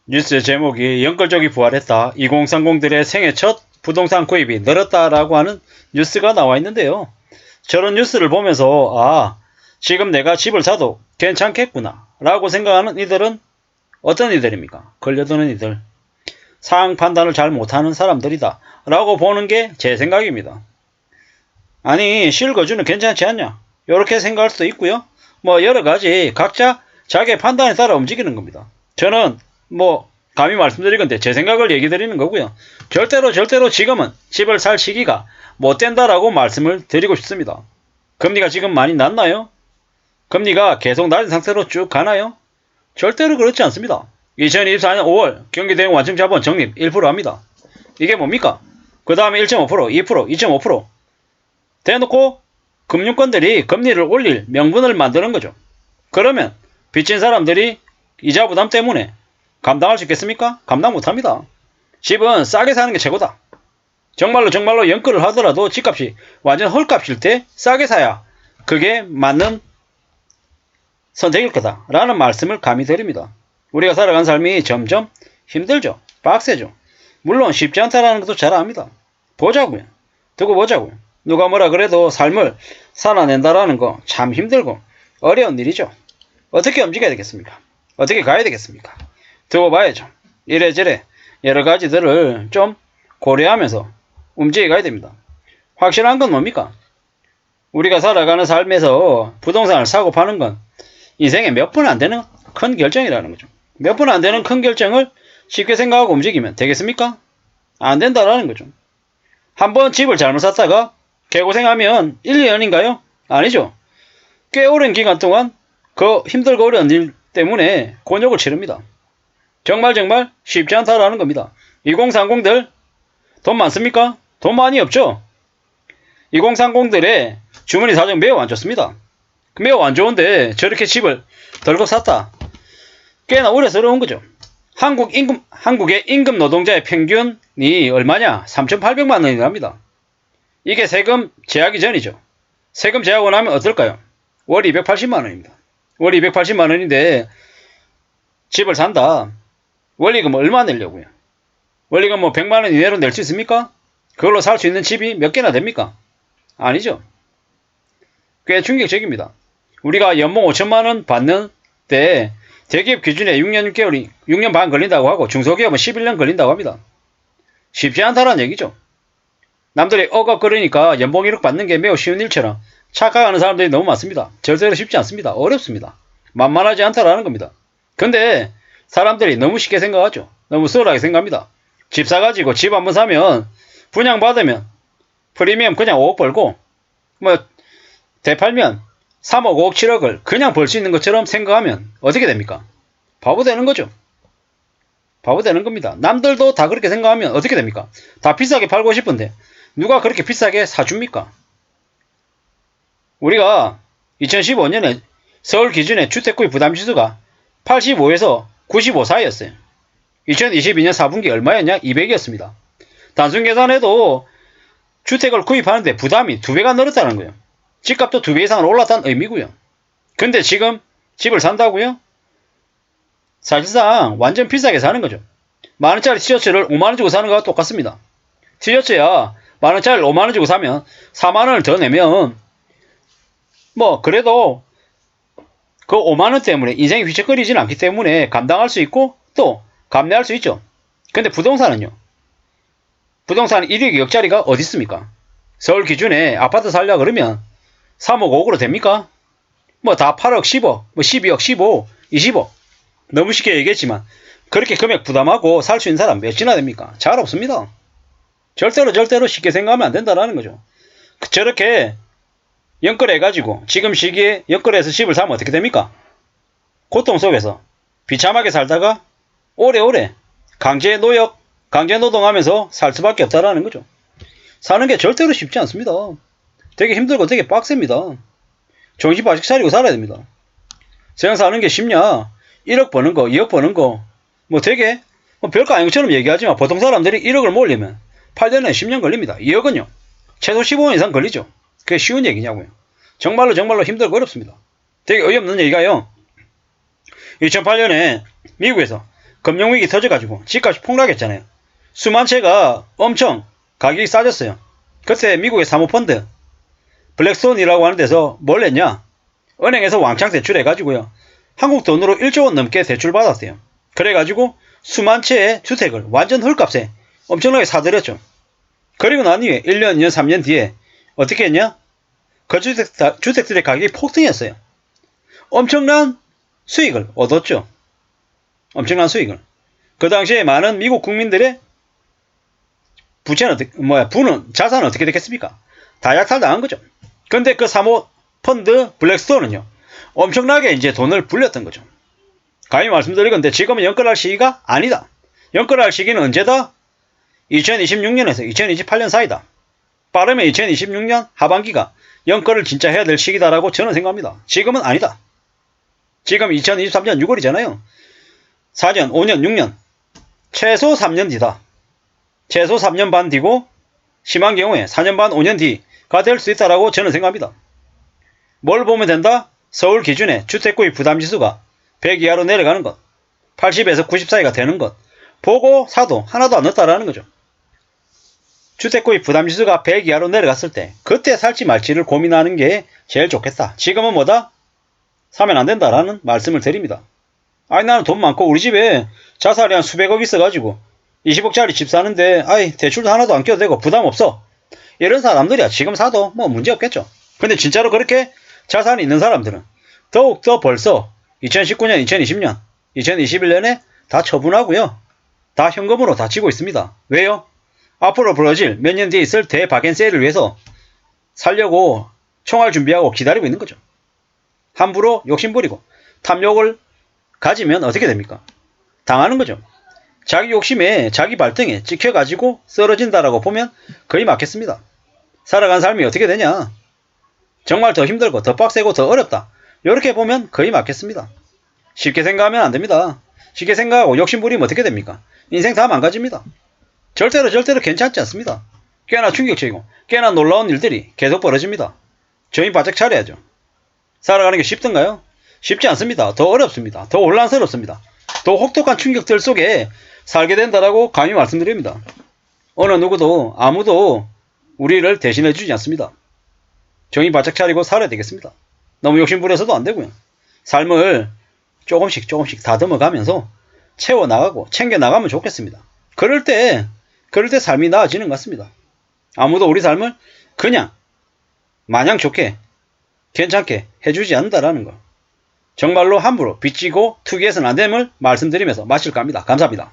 뉴스 제목이 연끌 쪽이 부활했다. 2030들의 생애 첫 부동산 구입이 늘었다라고 하는 뉴스가 나와 있는데요. 저런 뉴스를 보면서 지금 내가 집을 사도 괜찮겠구나 라고 생각하는 이들은 어떤 이들입니까? 걸려드는 이들. 상황 판단을 잘 못하는 사람들이다 라고 보는 게 제 생각입니다. 아니 실거주는 괜찮지 않냐? 이렇게 생각할 수도 있고요. 뭐 여러가지 각자 자기의 판단에 따라 움직이는 겁니다. 저는 감히 말씀드릴 건데 제 생각을 얘기 드리는 거고요. 절대로 지금은 집을 살 시기가 못 된다라고 말씀을 드리고 싶습니다. 금리가 지금 많이 낮나요? 금리가 계속 낮은 상태로 쭉 가나요? 절대로 그렇지 않습니다. 2024년 5월 경기대응 완충자본 적립 1% 합니다. 이게 뭡니까? 그 다음에 1.5%, 2%, 2.5% 대놓고 금융권들이 금리를 올릴 명분을 만드는 거죠. 그러면 빚진 사람들이 이자 부담 때문에 감당할 수 있겠습니까? 감당 못합니다. 집은 싸게 사는 게 최고다. 정말로 연끌을 하더라도 집값이 완전 헐값일 때 싸게 사야 그게 맞는 선택일 거다 라는 말씀을 감히 드립니다. 우리가 살아간 삶이 점점 힘들죠. 빡세죠. 물론 쉽지 않다라는 것도 잘 압니다. 보자고요. 두고 보자고요. 누가 뭐라 그래도 삶을 살아낸다라는 거 참 힘들고 어려운 일이죠. 어떻게 움직여야 되겠습니까? 어떻게 가야 되겠습니까? 두고 봐야죠. 이래저래 여러 가지들을 좀 고려하면서 움직여 가야 됩니다. 확실한 건 뭡니까? 우리가 살아가는 삶에서 부동산을 사고 파는 건 인생에 몇 분 안 되는 큰 결정이라는 거죠. 몇 분 안 되는 큰 결정을 쉽게 생각하고 움직이면 되겠습니까? 안 된다라는 거죠. 한번 집을 잘못 샀다가 개고생하면 1, 2년인가요? 아니죠. 꽤 오랜 기간 동안 그 힘들고 어려운 일 때문에 곤욕을 치릅니다. 정말 쉽지 않다라는 겁니다. 2030들 돈 많습니까? 돈 많이 없죠? 2030들의 주머니 사정 매우 안 좋습니다. 매우 안 좋은데 저렇게 집을 덜컥 샀다. 꽤나 우려스러운 거죠. 한국의 임금 노동자의 평균이 얼마냐? 3,800만 원이랍니다. 이게 세금 제하기 전이죠. 세금 제하고 나면 어떨까요? 월 280만 원입니다. 월 280만 원인데 집을 산다. 원리금 얼마 내려고요? 원리금 100만 원 이내로 낼 수 있습니까? 그걸로 살 수 있는 집이 몇 개나 됩니까? 아니죠. 꽤 충격적입니다. 우리가 연봉 5천만 원 받는 때 대기업 기준에 6년 반 걸린다고 하고 중소기업은 11년 걸린다고 합니다. 쉽지 않다는 얘기죠. 남들이 억억거리니까 연봉 1억 받는 게 매우 쉬운 일처럼 착각하는 사람들이 너무 많습니다. 절대로 쉽지 않습니다. 어렵습니다. 만만하지 않다라는 겁니다. 근데 사람들이 너무 쉽게 생각하죠. 너무 수월하게 생각합니다. 집 사가지고 집 한번 사면 분양받으면 프리미엄 그냥 5억 벌고 되팔면 3억, 5억, 7억을 그냥 벌 수 있는 것처럼 생각하면 어떻게 됩니까? 바보 되는 거죠. 바보 되는 겁니다. 남들도 다 그렇게 생각하면 어떻게 됩니까? 다 비싸게 팔고 싶은데 누가 그렇게 비싸게 사줍니까? 우리가 2015년에 서울 기준의 주택구입 부담지수가 85에서 95 사이였어요. 2022년 4분기 얼마였냐? 200이었습니다. 단순 계산해도 주택을 구입하는데 부담이 2배가 늘었다는 거예요. 집값도 2배 이상으로 올랐다는 의미고요. 근데 지금 집을 산다고요? 사실상 완전 비싸게 사는 거죠. 만원짜리 티셔츠를 5만원 주고 사는 거와 똑같습니다. 티셔츠야 만원짜리를 5만원 주고 사면 4만원을 더 내면 그래도 그 5만원 때문에 인생이 휘청거리지는 않기 때문에 감당할 수 있고 또 감내할 수 있죠. 근데 부동산은요. 부동산 1억 2억짜리가 어디 있습니까? 서울 기준에 아파트 살려 그러면 3억 5억으로 됩니까? 다 8억 10억 12억 15억 20억 너무 쉽게 얘기했지만 그렇게 금액 부담하고 살 수 있는 사람 몇이나 됩니까? 잘 없습니다. 절대로 쉽게 생각하면 안 된다는 거죠. 저렇게 연끌해가지고 지금 시기에 연끌해서 집을 사면 어떻게 됩니까? 고통 속에서 비참하게 살다가 오래오래 강제노동하면서 살 수밖에 없다라는 거죠. 사는 게 절대로 쉽지 않습니다. 되게 힘들고 되게 빡셉니다. 정신 바짝 차리고 살아야 됩니다. 세상 사는 게 쉽냐? 1억 버는 거, 2억 버는 거, 되게 별거 아닌 것처럼 얘기하지만 보통 사람들이 1억을 모으려면 8년에 10년 걸립니다. 2억은요, 최소 15년 이상 걸리죠. 그게 쉬운 얘기냐고요. 정말로 힘들고 어렵습니다. 되게 어이없는 얘기가요. 2008년에 미국에서 금융위기 터져가지고 집값이 폭락했잖아요. 수만 채가 엄청 가격이 싸졌어요. 그때 미국의 사모펀드 블랙스톤이라고 하는 데서 뭘 했냐? 은행에서 왕창 대출해가지고요. 한국 돈으로 1조 원 넘게 대출 받았어요. 그래가지고 수만 채의 주택을 완전 헐값에 엄청나게 사들였죠. 그리고 난 이후에 1년, 2년, 3년 뒤에 어떻게 했냐? 그 주택들의 가격이 폭등했어요. 엄청난 수익을 얻었죠. 엄청난 수익을. 그 당시에 많은 미국 국민들의 부는, 자산은 어떻게 됐겠습니까? 다 약탈당한 거죠. 근데 그 사모펀드 블랙스톤은요, 엄청나게 이제 돈을 불렸던 거죠. 감히 말씀드리건데 지금은 연끌할 시기가 아니다. 연끌할 시기는 언제다? 2026년에서 2028년 사이다. 빠르면 2026년 하반기가 연끌을 진짜 해야 될 시기다라고 저는 생각합니다. 지금은 아니다. 지금 2023년 6월이잖아요. 4년, 5년, 6년, 최소 3년 뒤다. 최소 3년 반 뒤고 심한 경우에 4년 반, 5년 뒤가 될 수 있다라고 저는 생각합니다. 뭘 보면 된다? 서울 기준의 주택구입 부담지수가 100 이하로 내려가는 것, 80에서 90 사이가 되는 것, 보고 사도 하나도 안 넣었다라는 거죠. 주택구입 부담지수가 100 이하로 내려갔을 때 그때 살지 말지를 고민하는 게 제일 좋겠다. 지금은 뭐다? 사면 안 된다라는 말씀을 드립니다. 아니 나는 돈 많고 우리 집에 자산이 한 수백억 있어가지고 20억짜리 집 사는데 아이 대출도 하나도 안 껴도 되고 부담 없어. 이런 사람들이야 지금 사도 뭐 문제 없겠죠. 근데 진짜로 그렇게 자산이 있는 사람들은 더욱더 벌써 2019년, 2020년, 2021년에 다 처분하고요. 다 현금으로 다 지고 있습니다. 왜요? 앞으로 벌어질 몇 년 뒤에 있을 대바겐세일을 위해서 살려고 총알 준비하고 기다리고 있는 거죠. 함부로 욕심부리고 탐욕을 가지면 어떻게 됩니까? 당하는 거죠. 자기 욕심에 자기 발등에 찍혀가지고 쓰러진다라고 보면 거의 맞겠습니다. 살아간 삶이 어떻게 되냐? 정말 더 힘들고 더 빡세고 더 어렵다. 이렇게 보면 거의 맞겠습니다. 쉽게 생각하면 안 됩니다. 쉽게 생각하고 욕심부리면 어떻게 됩니까? 인생 다 망가집니다. 절대로 괜찮지 않습니다. 꽤나 충격적이고 꽤나 놀라운 일들이 계속 벌어집니다. 정신 바짝 차려야죠. 살아가는 게 쉽던가요? 쉽지 않습니다. 더 어렵습니다. 더 혼란스럽습니다. 더 혹독한 충격들 속에 살게 된다라고 감히 말씀드립니다. 어느 누구도 아무도 우리를 대신해 주지 않습니다. 정신 바짝 차리고 살아야 되겠습니다. 너무 욕심부려서도 안 되고요. 삶을 조금씩 다듬어가면서 채워나가고 챙겨나가면 좋겠습니다. 그럴 때 삶이 나아지는 것 같습니다. 아무도 우리 삶을 그냥 마냥 좋게 괜찮게 해주지 않는다라는 거. 정말로 함부로 빚지고 투기해서는 안 됨을 말씀드리면서 마칠까 합니다. 감사합니다.